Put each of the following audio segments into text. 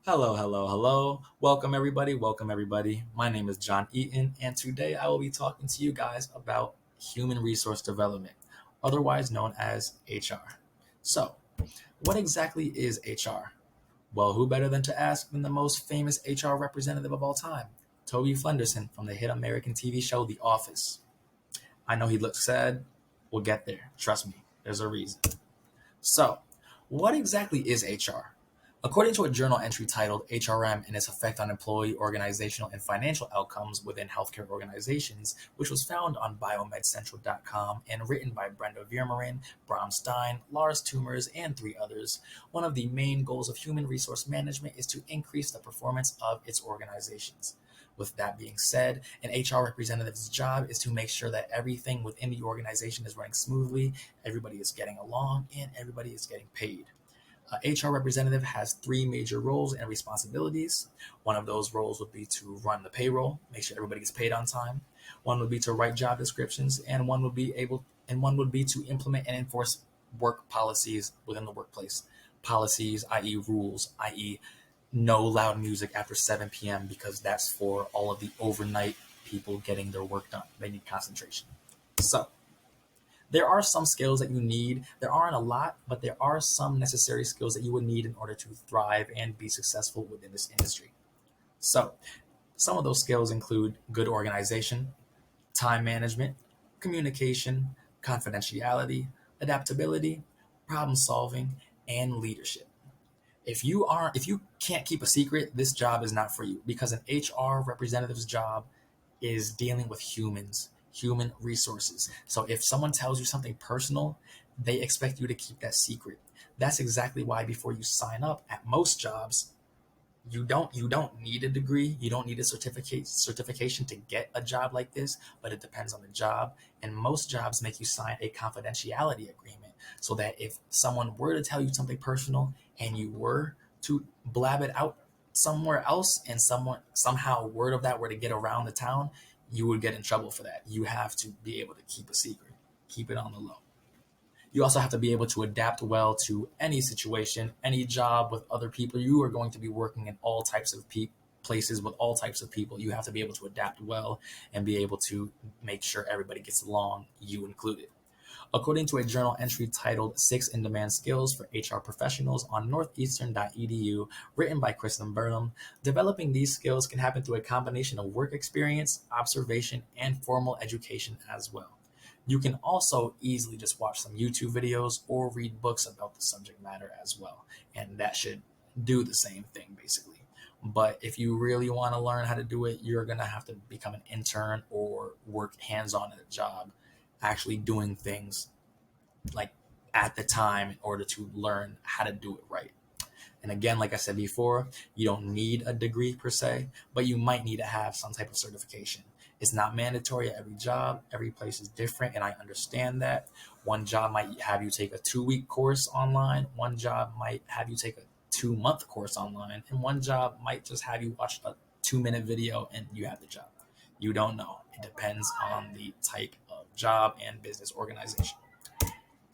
Hello, hello, hello. Welcome, everybody. Welcome, everybody. My name is John Eaton, and today I will be talking to you guys about human resource development, otherwise known as HR. So, what exactly is HR? Well, who better than to ask than the most famous HR representative of all time, Toby Flenderson from the hit American TV show The Office. I know he looks sad. We'll get there. Trust me, there's a reason. So, what exactly is HR? According to a journal entry titled HRM and its effect on employee, organizational, and financial outcomes within healthcare organizations, which was found on biomedcentral.com and written by Brenda Viermerin, Bram Stein, Lars Tumers, and three others, one of the main goals of human resource management is to increase the performance of its organizations. With that being said, an HR representative's job is to make sure that everything within the organization is running smoothly, everybody is getting along, and everybody is getting paid. HR representative has three major roles and responsibilities. One of those roles would be to run the payroll, make sure everybody gets paid on time. One would be to write job descriptions, and one would be to implement and enforce work policies within the workplace. Policies, i.e., rules, i.e., no loud music after 7 p.m. because that's for all of the overnight people getting their work done. They need concentration. So, there are some skills that you need. There aren't a lot, but there are some necessary skills that you would need in order to thrive and be successful within this industry. So, some of those skills include good organization, time management, communication, confidentiality, adaptability, problem solving, and leadership. If you can't keep a secret, this job is not for you because an HR representative's job is dealing with humans, human resources. So if someone tells you something personal, they expect you to keep that secret. That's exactly why before you sign up at most jobs, you don't need a degree, you don't need a certification to get a job like this, but it depends on the job. And most jobs make you sign a confidentiality agreement so that if someone were to tell you something personal and you were to blab it out somewhere else and someone somehow word of that were to get around the town, you would get in trouble for that. You have to be able to keep a secret, keep it on the low. You also have to be able to adapt well to any situation, any job with other people. You are going to be working in all types of places with all types of people. You have to be able to adapt well and be able to make sure everybody gets along, you included. According to a journal entry titled Six in Demand Skills for HR Professionals on northeastern.edu, written by Kristen Burnham, developing these skills can happen through a combination of work experience, observation, and formal education as well. You can also easily just watch some YouTube videos or read books about the subject matter as well, and that should do the same thing basically. But if you really want to learn how to do it, you're going to have to become an intern or work hands on at a job, actually doing things like at the time in order to learn how to do it right. And again, like I said before, you don't need a degree per se, but you might need to have some type of certification. It's not mandatory at every job. Every place is different, and I understand that. One job might have you take a 2 week course online, one job might have you take a 2 month course online, and one job might just have you watch a 2 minute video and you have the job. You don't know. It depends on the type of job and business organization.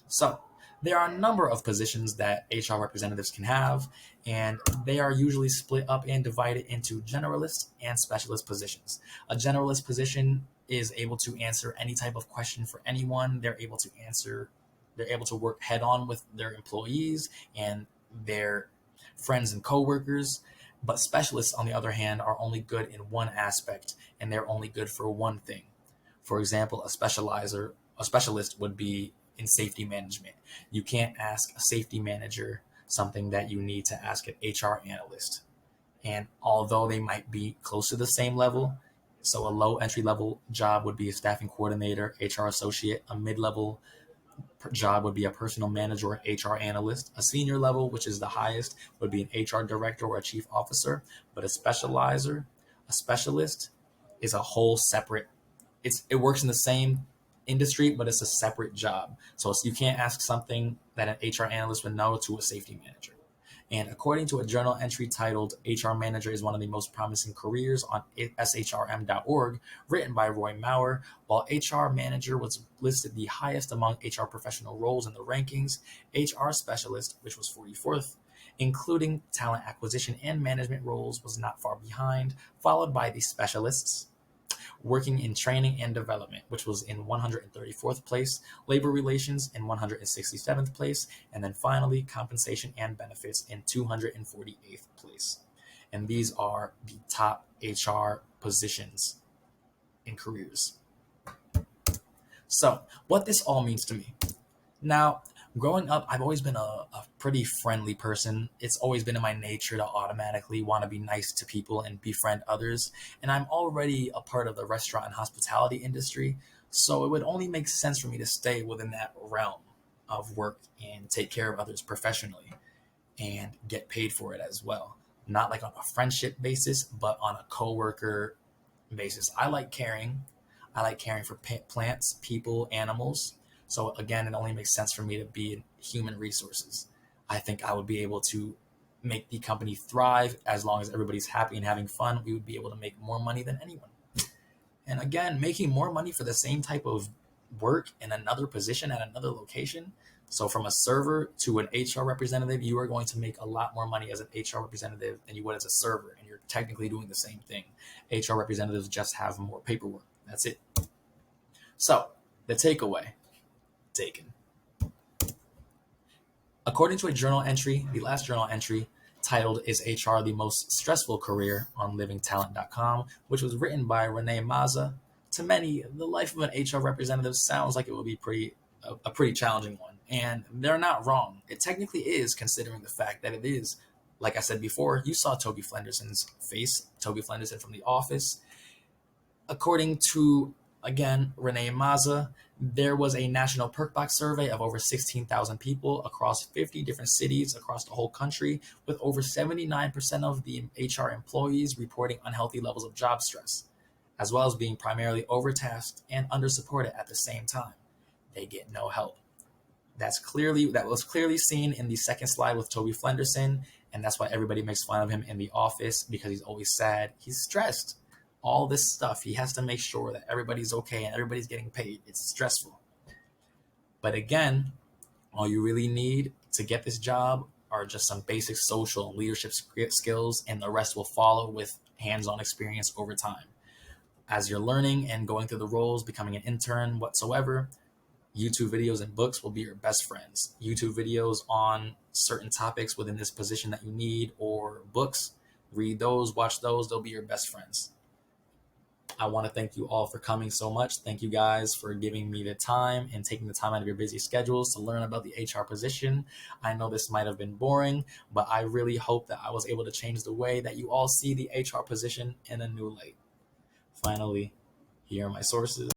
So, there are a number of positions that HR representatives can have, and they are usually split up and divided into generalist and specialist positions. A generalist position is able to answer any type of question for anyone. They're able to work head on with their employees and their friends and coworkers. But specialists, on the other hand, are only good in one aspect, and they're only good for one thing. For example, a specialist would be in safety management. You can't ask a safety manager something that you need to ask an HR analyst. And although they might be close to the same level, so a low entry level job would be a staffing coordinator, HR associate, a mid level job would be a personal manager or HR analyst. A senior level, which is the highest, would be an HR director or a chief officer. But a specialist, is a whole separate. It works in the same industry, but it's a separate job. So you can't ask something that an HR analyst would know to a safety manager. And according to a journal entry titled HR Manager is one of the most promising careers on shrm.org, written by Roy Maurer, while HR Manager was listed the highest among HR professional roles in the rankings, HR Specialist, which was 44th, including talent acquisition and management roles, was not far behind, followed by the specialists, working in training and development, which was in 134th place, labor relations in 167th place, and then finally compensation and benefits in 248th place. And these are the top HR positions in careers. So, what this all means to me. Now, growing up, I've always been a pretty friendly person. It's always been in my nature to automatically want to be nice to people and befriend others. And I'm already a part of the restaurant and hospitality industry. So it would only make sense for me to stay within that realm of work and take care of others professionally and get paid for it as well. Not like on a friendship basis, but on a coworker basis. I like caring. I like caring for plants, people, animals. So again, it only makes sense for me to be in human resources. I think I would be able to make the company thrive as long as everybody's happy and having fun. We would be able to make more money than anyone. And again, making more money for the same type of work in another position at another location. So from a server to an HR representative, you are going to make a lot more money as an HR representative than you would as a server. And you're technically doing the same thing. HR representatives just have more paperwork. That's it. So the takeaway taken. According to a journal entry, the last journal entry titled Is HR the Most Stressful Career on livingtalent.com, which was written by Renee Maza. To many, the life of an HR representative sounds like it will be a pretty challenging one. And they're not wrong. It technically is, considering the fact that it is, like I said before, you saw Toby Flenderson's face, Toby Flenderson from The Office. According to, again, Renee Maza, there was a national perk box survey of over 16,000 people across 50 different cities across the whole country, with over 79% of the HR employees reporting unhealthy levels of job stress, as well as being primarily overtasked and undersupported at the same time. They get no help. That was clearly seen in the second slide with Toby Flenderson, and that's why everybody makes fun of him in The Office, because he's always sad. He's stressed. All this stuff, he has to make sure that everybody's okay and everybody's getting paid. It's stressful. But again, all you really need to get this job are just some basic social and leadership skills, and the rest will follow with hands-on experience over time. As you're learning and going through the roles, becoming an intern, whatsoever, YouTube videos and books will be your best friends. YouTube videos on certain topics within this position that you need, or books, read those, watch those, they'll be your best friends. I want to thank you all for coming so much. Thank you guys for giving me the time and taking the time out of your busy schedules to learn about the HR position. I know this might have been boring, but I really hope that I was able to change the way that you all see the HR position in a new light. Finally, here are my sources.